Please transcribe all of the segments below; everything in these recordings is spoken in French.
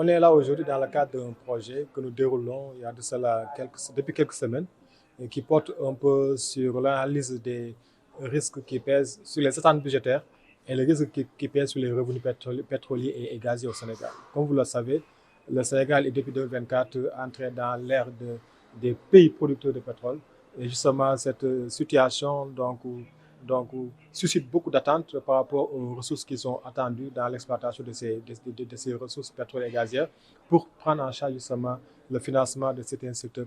On est là aujourd'hui dans le cadre d'un projet que nous déroulons il y a de cela depuis quelques semaines et qui porte un peu sur l'analyse des risques qui pèsent sur les attentes budgétaires et les risques qui pèsent sur les revenus pétroliers et gaziers au Sénégal. Comme vous le savez, le Sénégal est depuis 2024 entré dans l'ère des pays producteurs de pétrole. Et justement, cette situation donc, suscite beaucoup d'attentes par rapport aux ressources qui sont attendues dans l'exploitation de ces ressources pétrolières et gazières pour prendre en charge justement le financement de certains secteurs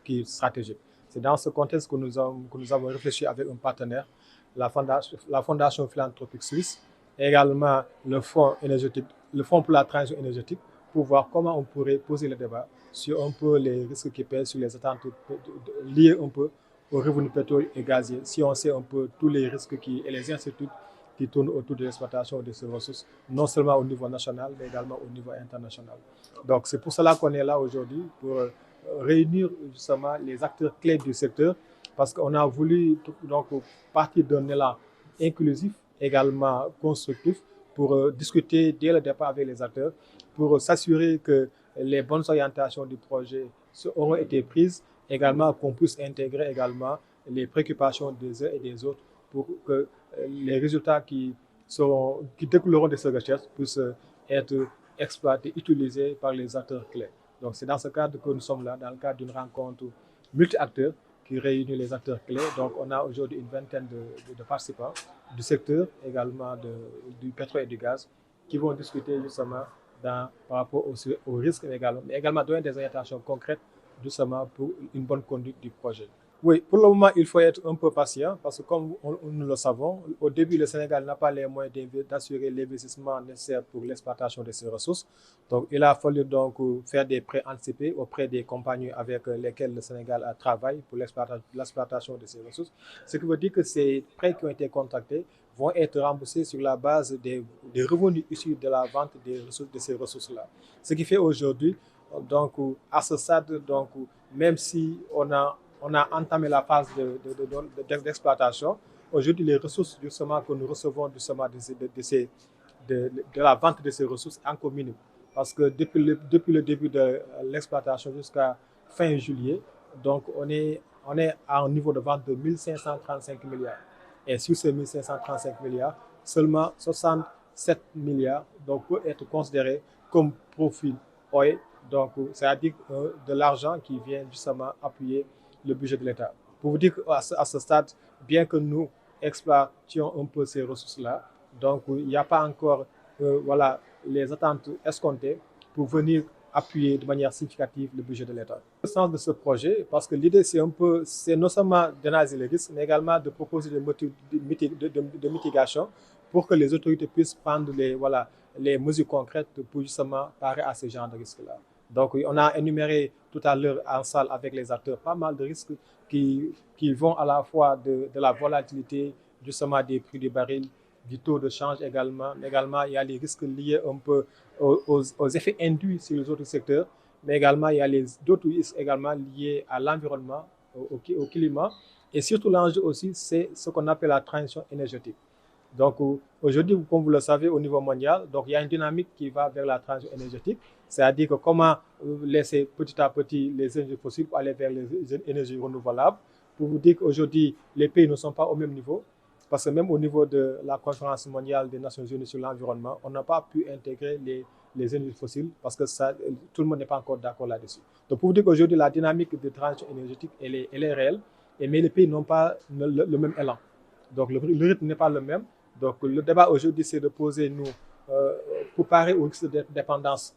qui stratégiques. C'est dans ce contexte que nous avons réfléchi avec un partenaire, la Fondation philanthropique suisse, et également le Fonds pour la transition énergétique, pour voir comment on pourrait poser le débat sur un peu les risques qui pèsent sur les attentes liées un peu aux revenus pétroliers et gaziers, si on sait un peu tous les risques et les incertitudes qui tournent autour de l'exploitation de ces ressources, non seulement au niveau national, mais également au niveau international. Donc c'est pour cela qu'on est là aujourd'hui, pour réunir justement les acteurs clés du secteur, parce qu'on a voulu donc partir d'un élan inclusif, également constructif, pour discuter dès le départ avec les acteurs, pour s'assurer que les bonnes orientations du projet auront été prises, également qu'on puisse intégrer également les préoccupations des uns et des autres pour que les résultats qui découleront de ces recherches puissent être exploités, utilisés par les acteurs clés. Donc c'est dans ce cadre que nous sommes là, dans le cadre d'une rencontre multi-acteurs qui réunit les acteurs clés. Donc on a aujourd'hui une vingtaine de participants du secteur, également du pétrole et du gaz, qui vont discuter justement par rapport aux risques mais également donner des orientations concrètes justement pour une bonne conduite du projet. Oui, pour le moment, il faut être un peu patient parce que comme nous le savons, au début, le Sénégal n'a pas les moyens d'assurer l'investissement nécessaire pour l'exploitation de ses ressources. Donc, il a fallu donc faire des prêts anticipés auprès des compagnies avec lesquelles le Sénégal travaille pour l'exploitation de ses ressources. Ce qui veut dire que ces prêts qui ont été contractés vont être remboursés sur la base des revenus issus de la vente de ces ressources-là. Ce qui fait aujourd'hui, donc, à ce stade, donc, même si on a entamé la phase d'exploitation, aujourd'hui, les ressources justement que nous recevons justement de la vente de ces ressources est encore minime. Parce que depuis le début de l'exploitation jusqu'à fin juillet, donc on est à un niveau de vente de 1535 milliards. Et sur ces 1535 milliards, seulement 67 milliards donc, peut être considéré comme profil OE. Donc, c'est-à-dire de l'argent qui vient justement appuyer le budget de l'État. Pour vous dire qu'à ce stade, bien que nous exploitions un peu ces ressources-là, donc il n'y a pas encore les attentes escomptées pour venir appuyer de manière significative le budget de l'État. Le sens de ce projet, parce que l'idée c'est non seulement d'analyser les risques, mais également de proposer des motifs de mitigation pour que les autorités puissent prendre les mesures concrètes pour justement parer à ce genre de risques-là. Donc, on a énuméré tout à l'heure en salle avec les acteurs pas mal de risques qui vont à la fois de la volatilité, justement des prix du baril, du taux de change également. Mais également, il y a les risques liés un peu aux effets induits sur les autres secteurs. Mais également, il y a d'autres risques également liés à l'environnement, au climat. Et surtout, l'enjeu aussi, c'est ce qu'on appelle la transition énergétique. Donc aujourd'hui, comme vous le savez, au niveau mondial, donc il y a une dynamique qui va vers la transition énergétique, c'est-à-dire que comment laisser petit à petit les énergies fossiles pour aller vers les énergies renouvelables. Pour vous dire qu'aujourd'hui, les pays ne sont pas au même niveau, parce que même au niveau de la conférence mondiale des Nations Unies sur l'environnement, on n'a pas pu intégrer les énergies fossiles parce que tout le monde n'est pas encore d'accord là-dessus. Donc pour vous dire qu'aujourd'hui, la dynamique de transition énergétique, elle est réelle, mais les pays n'ont pas le même élan. Donc le rythme n'est pas le même. Donc le débat aujourd'hui, c'est de poser, pour parer au risque de dépendance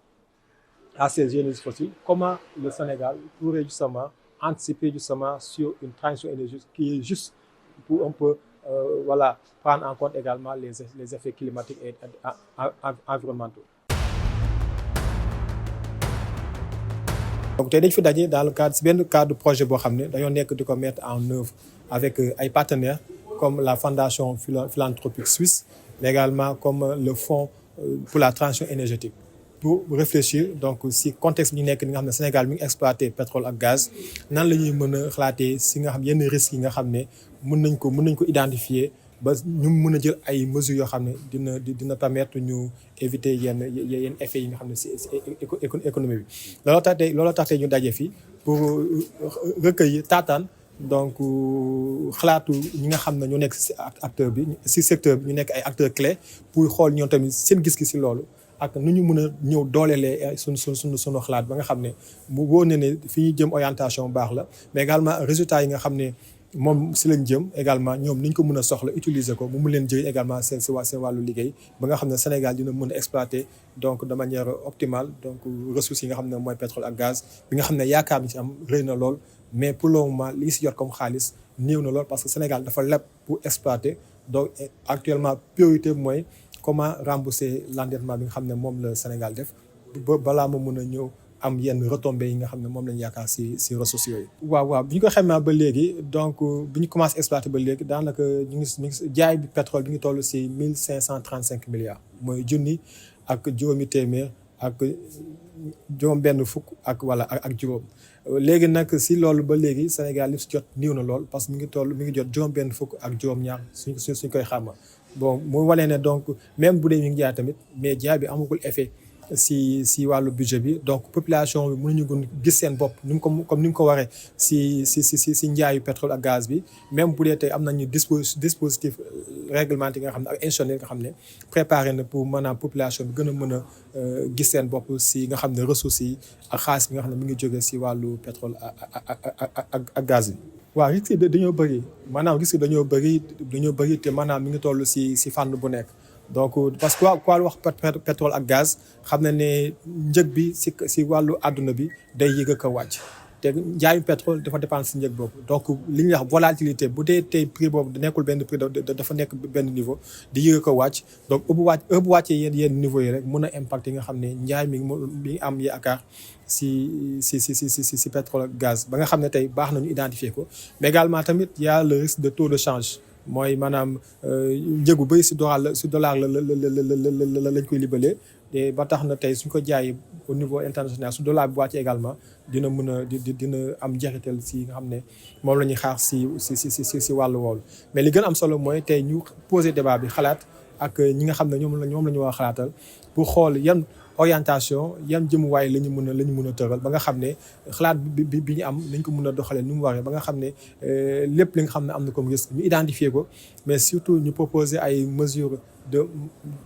à ces énergies fossiles, comment le Sénégal pourrait justement anticiper justement sur une transition énergétique qui est juste pour un peu prendre en compte également les effets climatiques et environnementaux. Donc tey dañ fi daje dans le cadre projet boo xam ne dañoo nekk di ko mettre en œuvre avec ay partenaires comme la Fondation philanthropique suisse, mais également comme le Fonds pour la transition énergétique, pour réfléchir donc si contexte bi ñu nekk ni nga xam ne Sénégal mi ngi exploité pétrole ak gaz nan la ñuy mën a xalaatee si nga xam yenn risques yi nga xam ne mën nañ ko identifier ba ñu mën a jël ay mesures yoo xam ne dina permettre ñu éviter yenn effets yi nga xam ne si économie bi. looloo tax tey ñu daje fii pour recueillir taataan donc xalaatu ñi nga xam ne ñoo nekk si acteur bi si secteur bi ñu nekk ay acteurs clés pour xool ñoom tamit seen gis-gis si loolu. ak nu ñu mën a ñëw dooleelee sunu xalaat ba nga xam ne mu wóor na ne fi ñuy jëm orientation bu baax la mais également résultats yi nga xam ne moom si lañ jëm également ñoom ni ñu ko mën a soxla utiliser ko mu mun leen jëriñ également seen wàllu liggéey ba nga xam ne Sénégal dina mën a exploiter donc de manière optimale donc ressources yi nga xam ne mooy pétrole ak gaz bi nga xam ne yaakaar bi ci am rëy na lool mais pour le moment li si jot comme xaalis néew na lool parce que Sénégal dafa leb pour exploiter donc actuellement priorité mooy comment rembourser l'endettement bi nga xam ne moom la Sénégal def balaa ma mun a ñëw am yenn retombées yi nga xam ne moom lañu yaakaar si ressources yooyu. waaw bi ñu ko xaymaa ba léegi donc bi ñu commencé exploiter ba léegi daanaka ñu ngi jaay bi pétrole bi ngi toll si 1535 milliards mooy junni ak juróomi téeméer ak juróom benn fukk ak juróom. léegi nag si loolu ba léegi Sénégal li si jot néew na lool parce que mi ngi jot juróom benn fukk ak juróom ñaar suñ koy xayma. bon mu wane ne donc même bu dee ñu ngi jaay tamit mais jaay bi amagul effet si wàllu budget bi donc population bi mënuñu gën gis seen bopp comme ni mu ko waree si njaayu pétrole ak gaz bi même bu dee tey am nañu dispositif réglementé nga xam ne ak institutionnel nga xam ne préparé na pour maanaam population bi gën a mën a gis seen bopp si nga xam ne ressources yi ak xaalis bi nga xam ne mu ngi jógee si wàllu pétrole ak gaz bi. waaw risque yi dañoo bëri maanaam risque dañoo bëri te maanaam mi ngi toll si fànn bu nekk donc parce que quoi wax pétrole ak gaz xam na ne njëg bi si wàllu àdduna bi day yëg ak a wàcc te njaayu pétrole dafa dépendre si njëg boobu donc li ñuy wax volatilité bu dee tey prix boobu nekkul benn prix dafa nekk benn niveau di yëg ak a wàcc donc bu wàccee yenn niveau yi rek mën a impact yi nga xam ne njaay mi ngi am yaakaar si pétrole ak gaz ba nga xam ne tey baax nañu identifier ko mais également tamit y a le risque de taux de change mooy maanaam njëgu bëri si dollar la lañ koy libalee te ba tax na tey suñ ko jaayee au niveau international su dollar bi wàcce également dina mën a dina am njeexital si nga xam ne moom la ñuy xaar si wàllu woolu mais li gën a am solo mooy tey ñu poser débat bi xalaat ak ñi nga xam ne ñoom la ñu war a xalaatal pour xool yan orientation yan jëmuwaay la ñu mën a tëral ba nga xam ne xalaat bi ñu am nañ ko mën a doxalee ni mu waree ba nga xam ne lépp li nga xam ne am na comme risque ñu identifier ko mais surtout ñu proposer ay mesures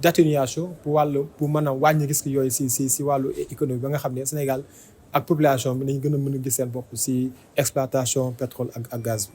d'atténuation pour mën a wàññi risque yooyu si wàllu économie ba nga xam ne Sénégal ak population bi nañ gën a mën a gis seen bopp si exploitation pétrole ak gaz bi.